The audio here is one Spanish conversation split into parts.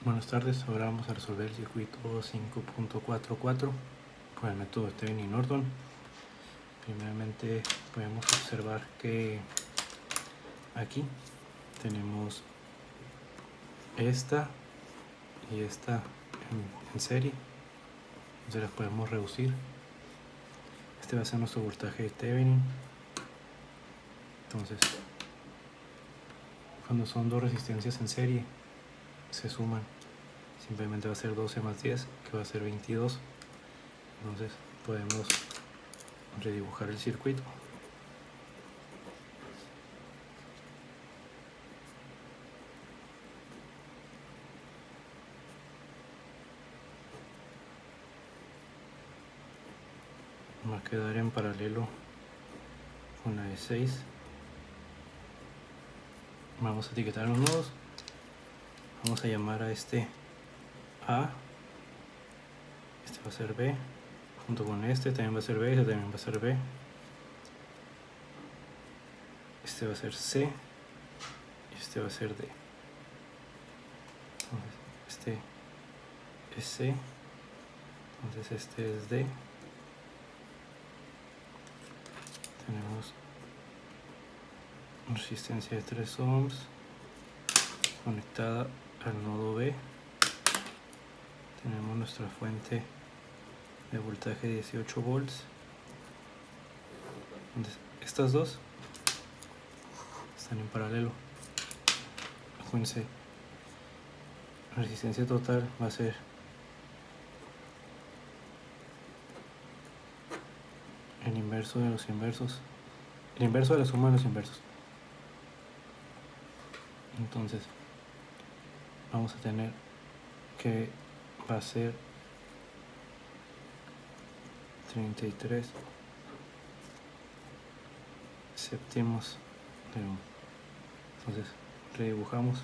Buenas tardes, ahora vamos a resolver el circuito 5.44 por el método de Thevenin y Norton. Primeramente podemos observar que aquí tenemos esta y esta en serie, entonces las podemos reducir. Este va a ser nuestro voltaje de Thevenin. Entonces, cuando son dos resistencias en serie, se suman. Simplemente va a ser 12 más 10, que va a ser 22. Entonces podemos redibujar el circuito. Va a quedar en paralelo con la de 6. Vamos a etiquetar los nodos. Vamos a llamar a este A. Este va a ser B. Junto con este también va a ser B. Este también va a ser B. Este va a ser C. Y este va a ser D. Entonces, este es C. Entonces este es D. Tenemos resistencia de 3 ohms conectada al nodo B. Tenemos nuestra fuente de voltaje 18 volts. Entonces, estas dos están en paralelo. Acuérdense, la resistencia total va a ser el inverso de los inversos, el inverso de la suma de los inversos. Entonces vamos a tener que va a ser 33 séptimos de 1. Entonces redibujamos.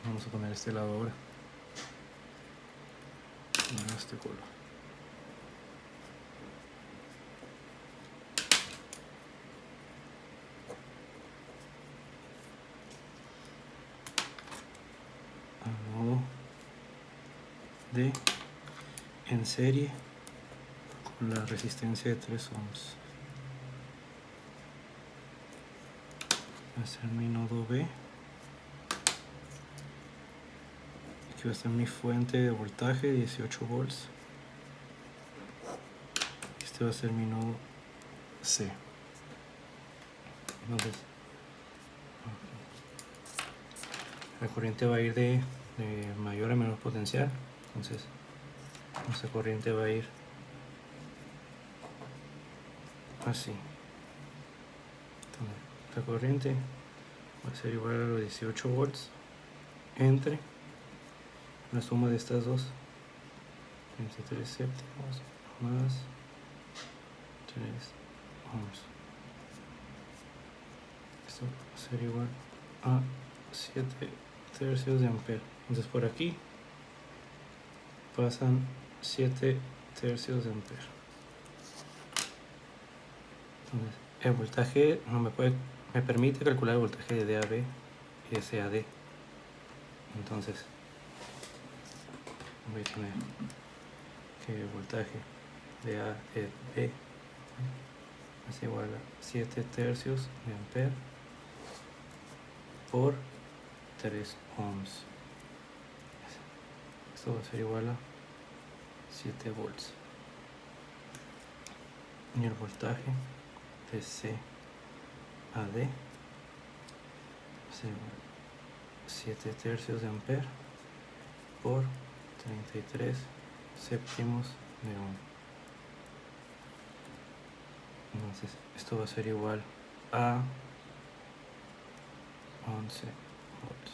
Vamos a poner este lado ahora en este color. Al nodo D en serie con la resistencia de 3 ohms. Va a ser mi nodo B. Aquí va a estar mi fuente de voltaje 18 volts. Este va a ser mi nodo C. Entonces la corriente va a ir de mayor a menor potencial. Entonces nuestra corriente va a ir así. Entonces, la corriente va a ser igual a los 18 volts entre la suma de estas dos, 23 séptimos más 3 ohms. Esto va a ser igual a 7 tercios de ampere. Entonces por aquí pasan 7 tercios de ampere. Entonces el voltaje me permite calcular el voltaje de DAB y de CAD. Entonces voy a poner que el voltaje de AB es igual a 7 tercios de ampere por 3 ohms. Esto va a ser igual a 7 volts. Y el voltaje de C a D es igual a 7 tercios de ampere por 33 séptimos de ohm. Entonces esto va a ser igual a 11 volts.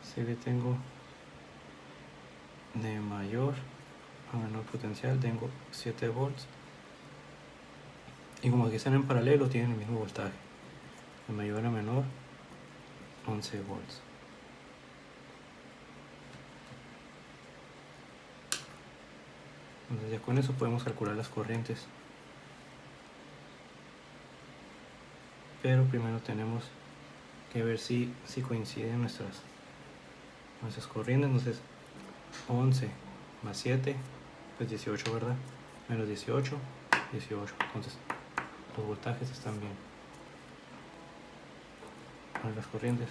Si le tengo de mayor a menor potencial, tengo 7 volts. Y como aquí están en paralelo, tienen el mismo voltaje. De mayor a menor, 11 volts. Entonces ya con eso podemos calcular las corrientes, pero primero tenemos que ver si coinciden nuestras corrientes. Entonces 11 más 7 pues 18, ¿verdad? Menos 18, 18. Entonces los voltajes están bien. Ahora las corrientes.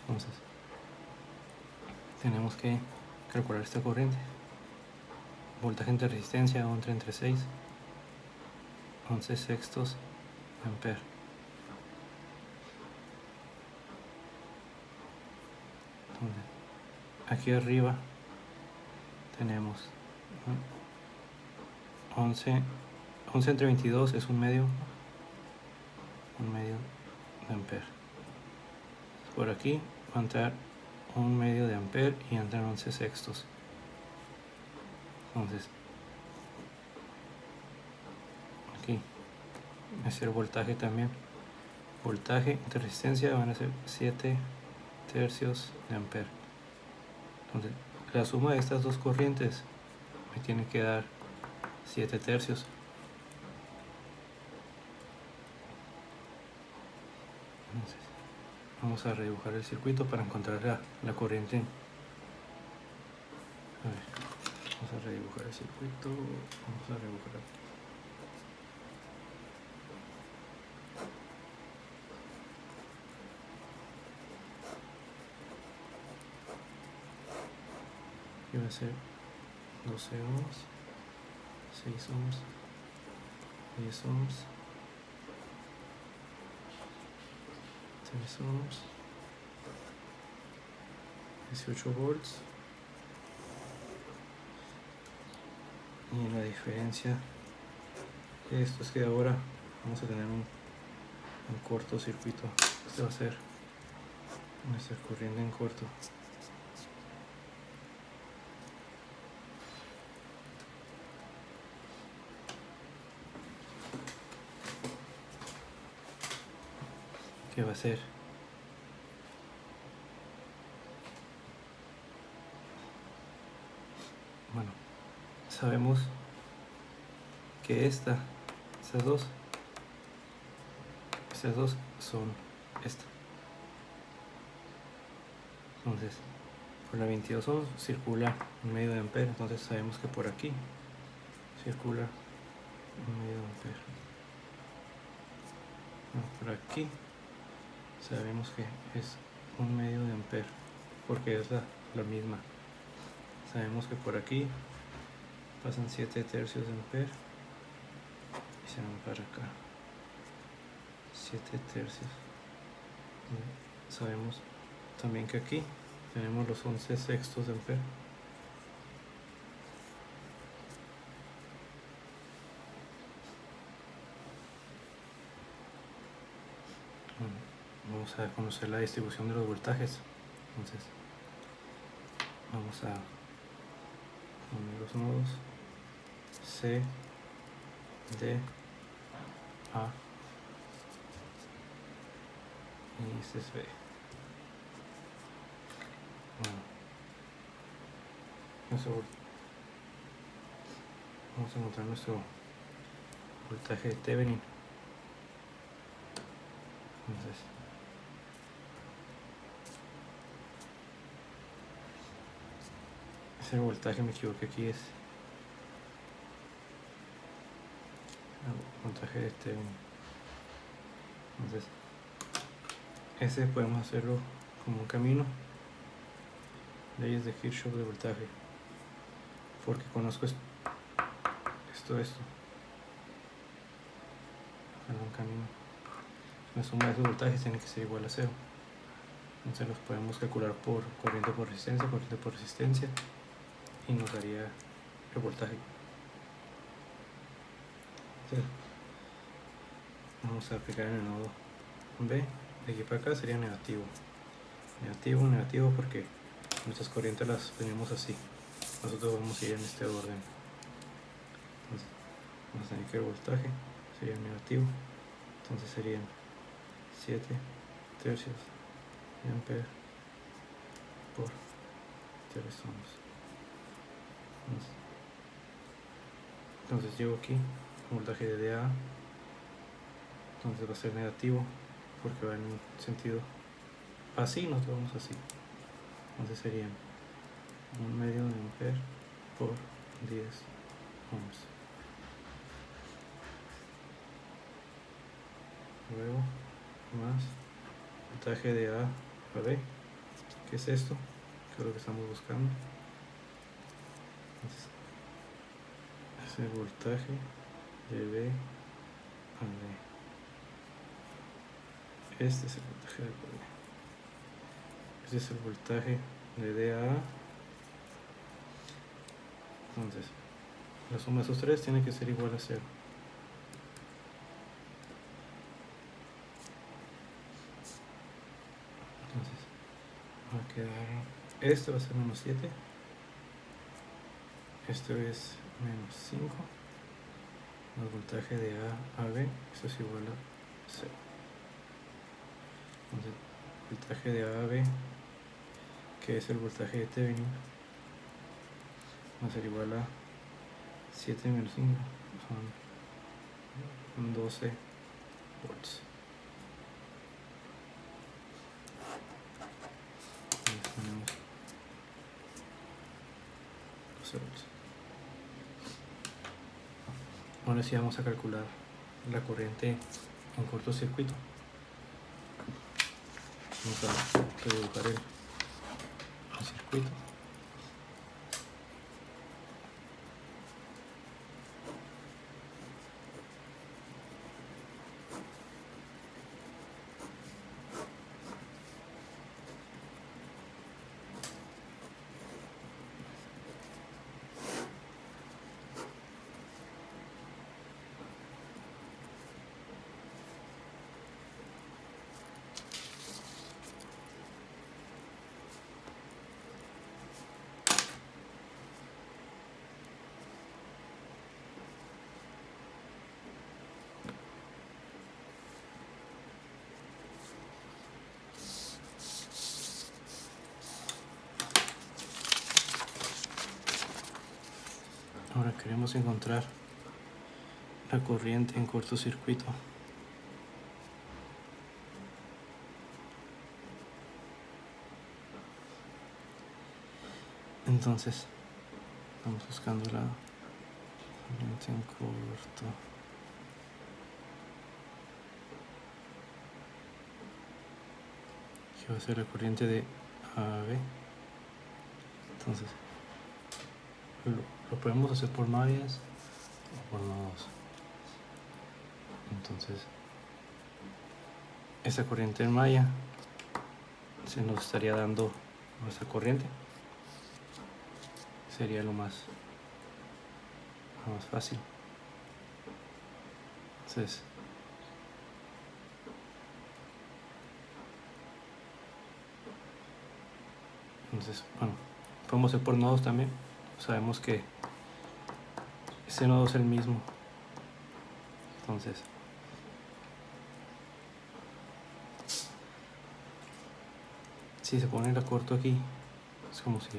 Entonces tenemos que calcular esta corriente. Voltaje entre resistencia 11 entre 6, 11 sextos ampere. Entonces, aquí arriba tenemos 11 entre 22 es un medio de ampere. Por aquí va a entrar un medio de ampere y entran 11 sextos. Entonces aquí va a ser voltaje también. Voltaje entre resistencia van a ser 7 tercios de ampere. Entonces la suma de estas dos corrientes me tiene que dar 7 tercios. Entonces, vamos a redibujar el circuito para encontrar la corriente. A ver, vamos a redibujar el circuito. Vamos a redibujar aquí. Aquí va a ser 12 ohms, 6 ohms, 10 ohms, 3 ohms, 18 volts. Y la diferencia de esto es que ahora vamos a tener un cortocircuito. Este va a ser nuestra corriente en corto. Que va a ser bueno, sabemos que estas dos son esta. Entonces por la 22 ohms circula un medio de ampere, entonces sabemos que por aquí circula un medio de ampere. Bueno, por aquí sabemos que es un medio de ampere porque es la misma. Sabemos que por aquí pasan 7 tercios de ampere y se van para acá 7 tercios. Sabemos también que aquí tenemos los 11 sextos de ampere. Vamos a conocer la distribución de los voltajes. Entonces vamos a poner los nodos C, D, A y este es B. Bueno, vamos a encontrar nuestro voltaje de Thevenin. Entonces ese voltaje, me equivoqué, aquí es el voltaje de Thevenin. Entonces ese podemos hacerlo como un camino, leyes de Kirchhoff de voltaje, porque conozco esto, un camino. La suma de esos voltajes tiene que ser igual a 0. Entonces los podemos calcular por corriente por resistencia, y nos daría el voltaje. Entonces, vamos a aplicar en el nodo B. De aquí para acá sería negativo, negativo, porque nuestras corrientes las tenemos así. Nosotros vamos a ir en este orden. Entonces vamos a tener que el voltaje sería negativo, entonces serían 7 tercios de ampere por 3 ohms. Entonces llego aquí, voltaje de DA, entonces va a ser negativo porque va en un sentido así, nos vamos así. Entonces serían 1/2 de ampere por 10 ohms. Luego más voltaje de A a B. ¿Qué es esto? ¿Qué es lo que estamos buscando? Entonces, es el voltaje de B a D. Este es el voltaje de B. Este es el voltaje de D a A. Entonces, la suma de esos tres tiene que ser igual a 0. Entonces, va a quedar, este va a ser menos 7, esto es menos 5, el voltaje de A a B, esto es igual a 0. Entonces, el voltaje de A a B, que es el voltaje de Thevenin, va a ser igual a 7 menos 5, son 12 volts. Tenemos 12 volts. Ahora sí vamos a calcular la corriente en cortocircuito. Vamos a dibujar el circuito. Ahora queremos encontrar la corriente en cortocircuito. Entonces, estamos buscando la corriente en corto. Que va a ser la corriente de AB. Entonces, lo podemos hacer por mallas o por nodos. Entonces, esa corriente en malla se nos estaría dando nuestra corriente. Sería lo más fácil. Entonces, bueno, podemos hacer por nodos también. Sabemos que ese nodo es el mismo. Entonces, si se pone la corto aquí, es como si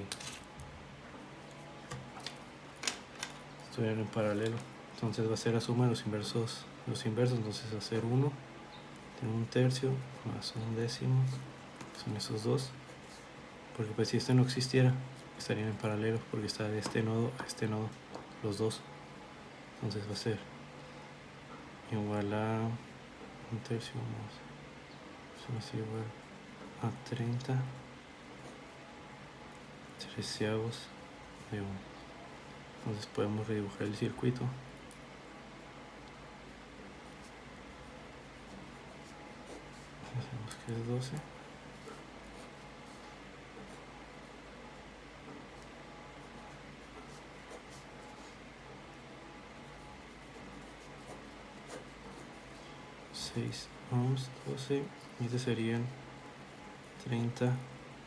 estuvieran en paralelo. Entonces va a ser la suma de los inversos. Entonces va a ser 1 de 1/3 más 1/10. Son esos dos. Porque pues si este no existiera, estarían en paralelo, porque está de este nodo a este nodo, los dos. Entonces va a ser igual a 1/3 más, eso va a ser igual a 30 treceavos de 1. Entonces podemos redibujar el circuito. Hacemos que es 12. Ohms, 12, y este serían 30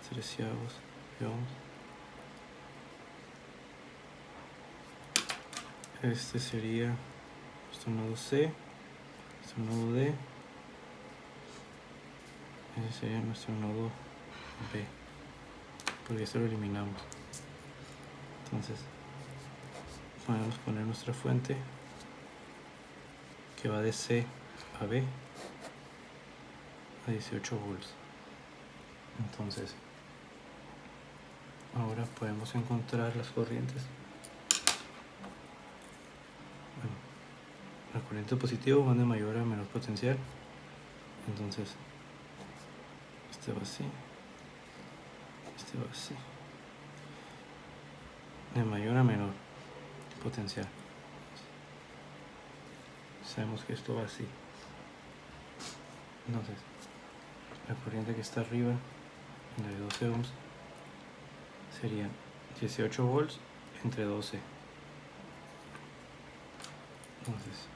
treceavos de ohms. Este sería nuestro nodo C, nuestro nodo D, ese sería nuestro nodo B, porque esto lo eliminamos. Entonces podemos poner nuestra fuente que va de C a B a 18 volts. Entonces ahora podemos encontrar las corrientes. Bueno, la corriente positiva va de mayor a menor potencial. Entonces este va así, este va así, de mayor a menor potencial. Sabemos que esto va así. Entonces la corriente que está arriba, la de 12 ohms, sería 18 volts entre 12. Entonces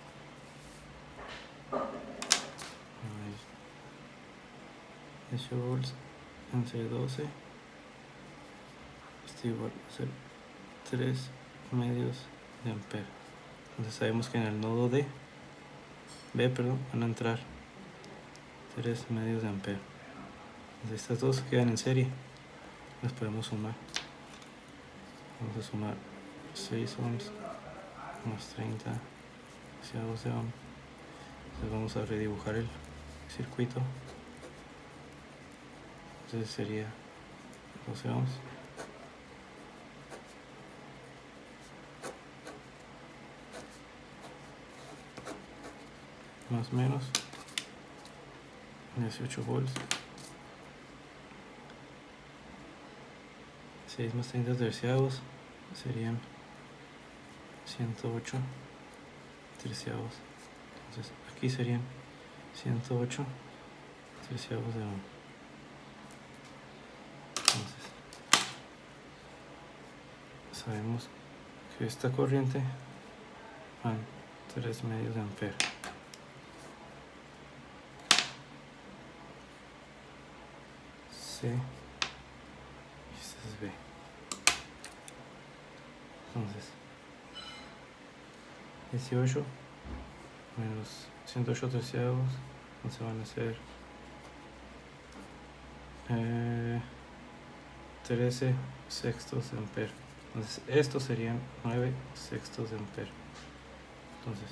18 volts entre 12, esto igual a ser 3 medios de ampere. Entonces sabemos que en el nodo B van a entrar 3 medios de ampere. Entonces estas dos quedan en serie, las podemos sumar. Vamos a sumar 6 ohms más 30 hacia 12 ohms. Entonces vamos a redibujar el circuito. Entonces sería 12 ohms más menos 18 volts, 6 más 30 terciavos serían 108 terciavos. Entonces aquí serían 108 terciavos de ohm. Entonces sabemos que esta corriente van 3 medios de ampere. C y este es B. Entonces 18 menos 108 terciavos, entonces van a ser 13 sextos de ampere. Entonces estos serían 9 sextos de ampere. Entonces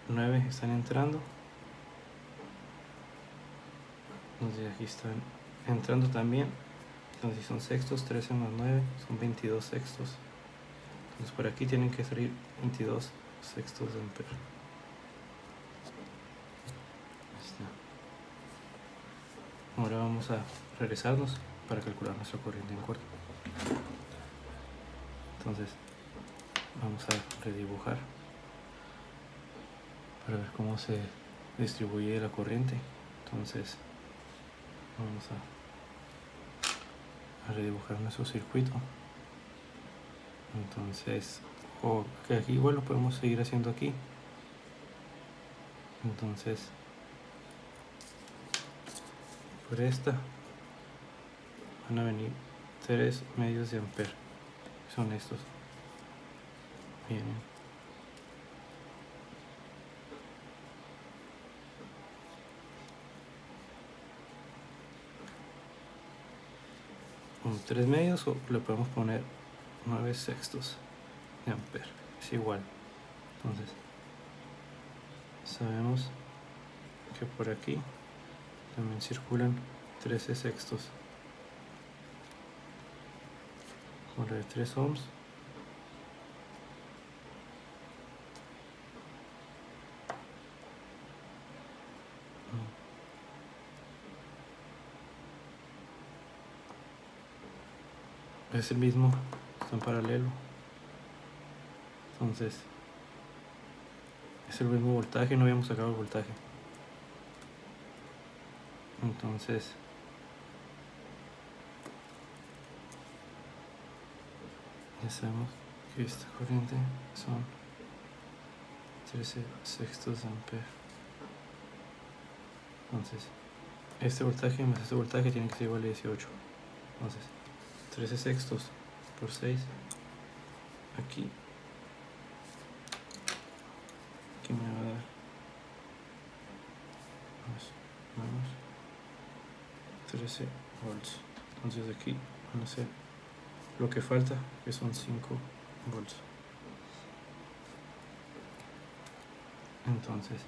9 están entrando. Entonces aquí están entrando también. Entonces si son sextos, 13 más 9 son 22 sextos. Entonces por aquí tienen que salir 22 sextos de ampere. Ahora vamos a regresarnos para calcular nuestra corriente en corto. Entonces vamos a redibujar para ver cómo se distribuye la corriente. Entonces vamos a redibujar nuestro circuito. Entonces que aquí igual lo podemos seguir haciendo aquí. Entonces por esta van a venir 3 medios de ampere, son estos. Vienen con 3 medios, o le podemos poner 9 sextos de ampere, es igual. Entonces sabemos que por aquí también circulan 13 sextos por la de 3 ohms. Es el mismo, está en paralelo. Entonces es el mismo voltaje, no habíamos sacado el voltaje. Entonces ya sabemos que esta corriente son 13 sextos de ampere. Entonces este voltaje más este voltaje tiene que ser igual a 18. Entonces 13 sextos por 6 aquí me va a dar más 13 volts. Entonces aquí van a ser lo que falta, que son 5 volts. Entonces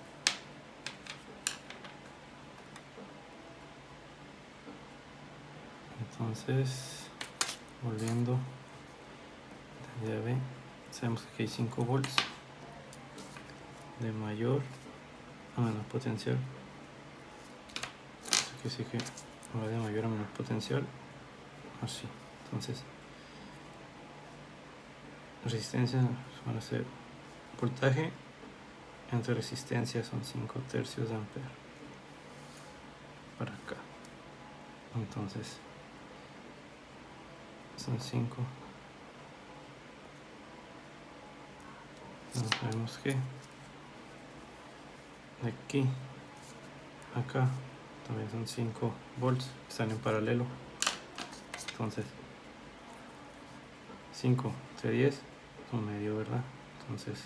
volviendo de B, sabemos que aquí hay 5 volts de mayor a menor potencial. Esto quiere decir que va de mayor a menor potencial, así. Entonces resistencia van a ser voltaje entre resistencia, son 5 tercios de ampere para acá. Entonces son 5. Sabemos que de aquí a acá también son 5 volts, están en paralelo. Entonces 5 entre 10 son medio, ¿verdad? Entonces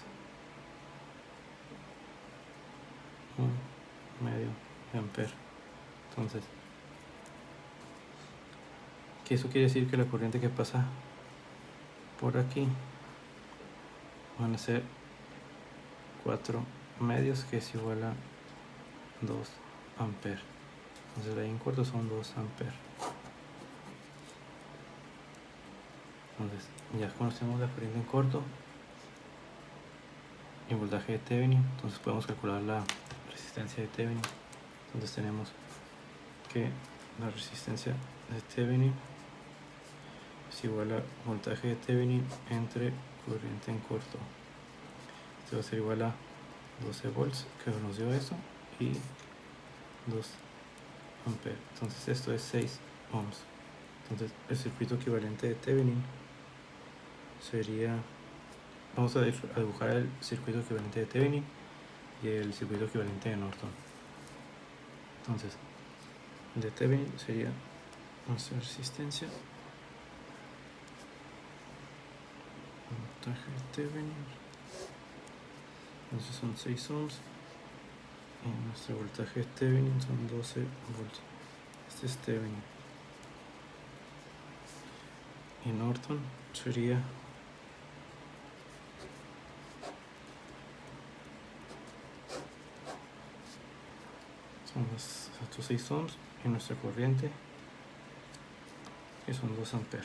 1 medio de ampere. Entonces, que eso quiere decir que la corriente que pasa por aquí van a ser 4 medios, que es igual a 2 ampere. Entonces ahí en corto son 2 ampere. Entonces ya conocemos la corriente en corto y el voltaje de Thevenin. Entonces podemos calcular la resistencia de Thevenin. Entonces tenemos que la resistencia de Thevenin es igual a voltaje de Thevenin entre corriente en corto. Esto va a ser igual a 12 volts, que nos dio eso, y 2 ampere. Entonces esto es 6 ohms. Entonces el circuito equivalente de Thevenin sería, vamos a dibujar el circuito equivalente de Thevenin y el circuito equivalente de Norton. Entonces el de Thevenin sería nuestra resistencia, voltaje de Thevenin, entonces son 6 ohms, y nuestro voltaje de Thevenin son 12 volts. Este es Thevenin. Y Norton sería estos 6 ohms y nuestra corriente, que son 2 ampere.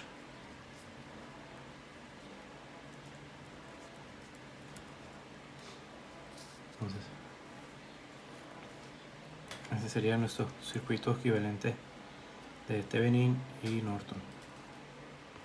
Entonces ese sería nuestro circuito equivalente de Thevenin y Norton.